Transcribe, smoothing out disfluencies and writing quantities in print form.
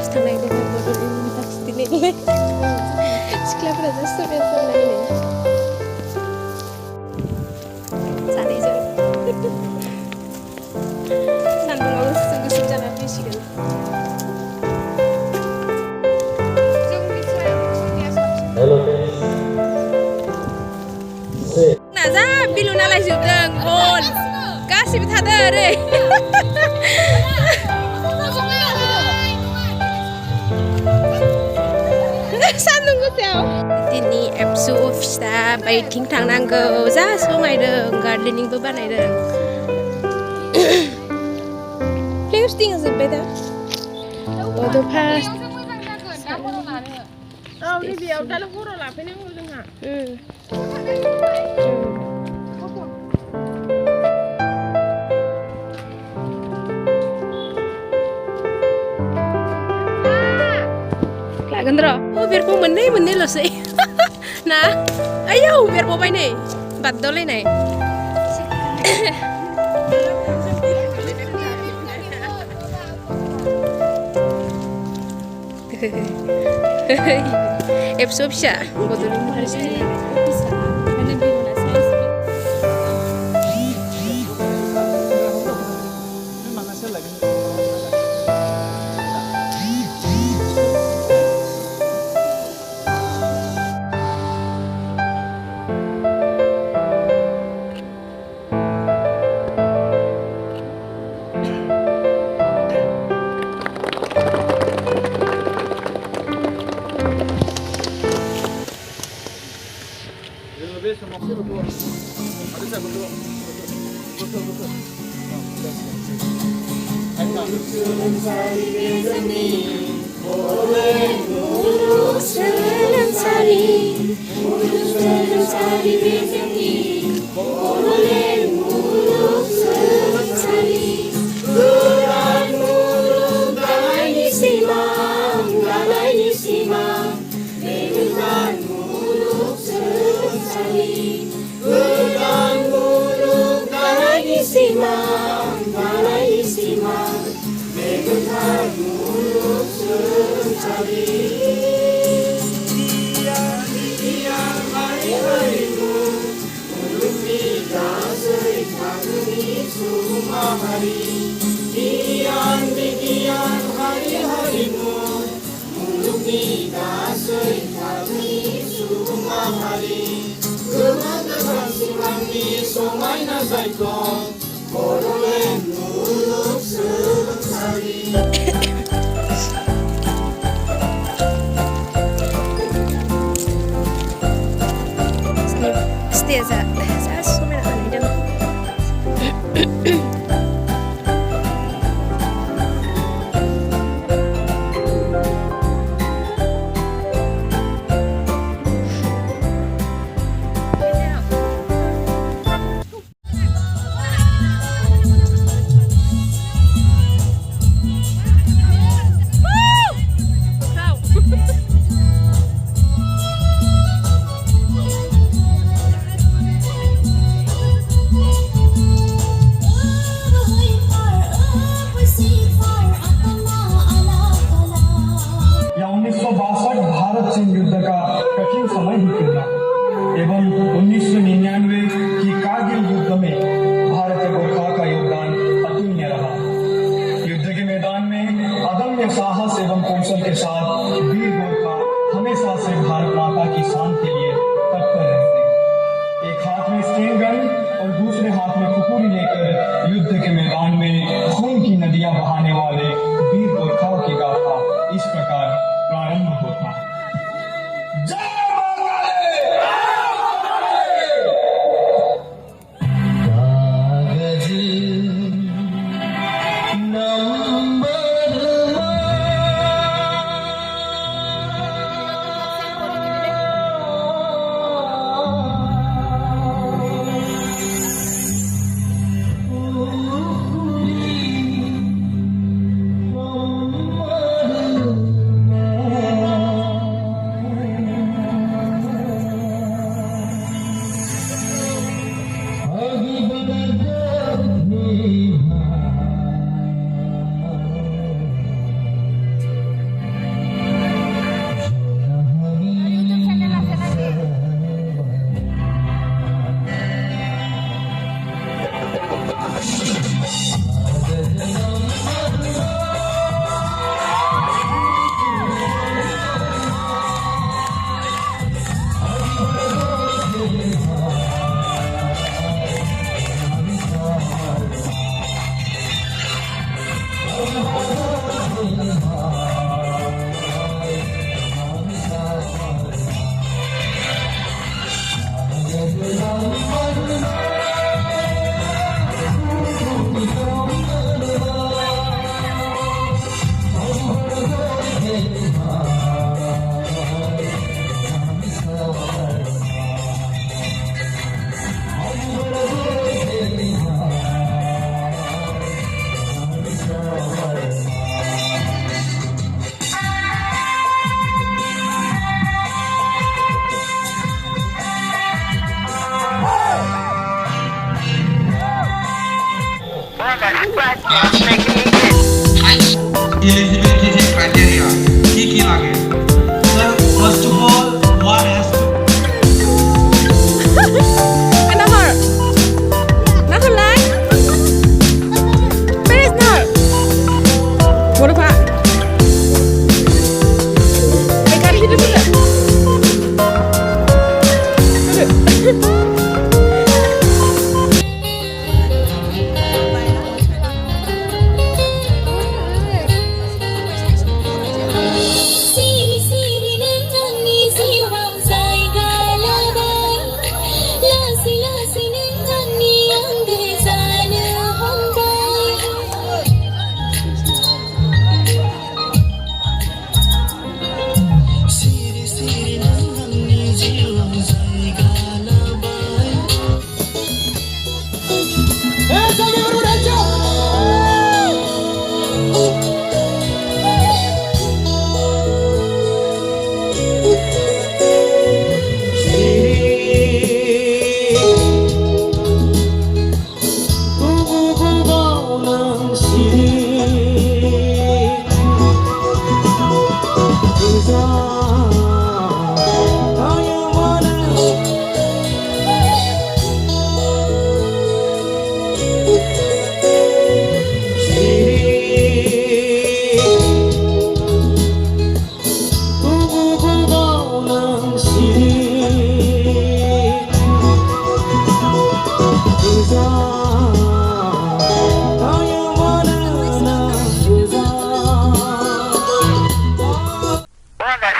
First थांनाय जोंहा बड'लेण्ड इउनिभारसिटिनि सिख्लाफोरा जास्ट बेयाव थांनाय नै सानैजों सान्दुङाव गोसोम गोसोम जाना फैसिगोन जा बिलु नालाय जोबदों बन गासिबो थादों ओरै सान्दुं गोसायाव दिनै एबसु अफिसा बैथिं थांनांगौ जा समायदों गार्डेनिंबो बानायदों प्लेस्टिंआ जोब्बाय दा बड' फार्स्ट बेयाव दाल हराव लाफैनांगौ जोंहा लागोन र' बेरखौ मोननैल'सै ना आयौ बेरबावबाय नै बारदावलायनाय एबसु फिसा Bodoland university Steza, saya semua nak ada. एवं 1999 की कारगिल युद्ध में भारतीय गोरखा का योगदान अतुल्य रहा। युद्ध के मैदान में अदम्य साहस एवं कौशल के साथ वीर गोरखा हमेशा से भारत माता की शान के लिए तत्पर रहते। एक हाथ में स्टेन गन और दूसरे हाथ में खुकुरी लेकर युद्ध के मैदान में खून की नदियां बहाने वाले वीर गोरखाओं की गाथा इस प्रकार प्रारंभ होता है। Bodoland.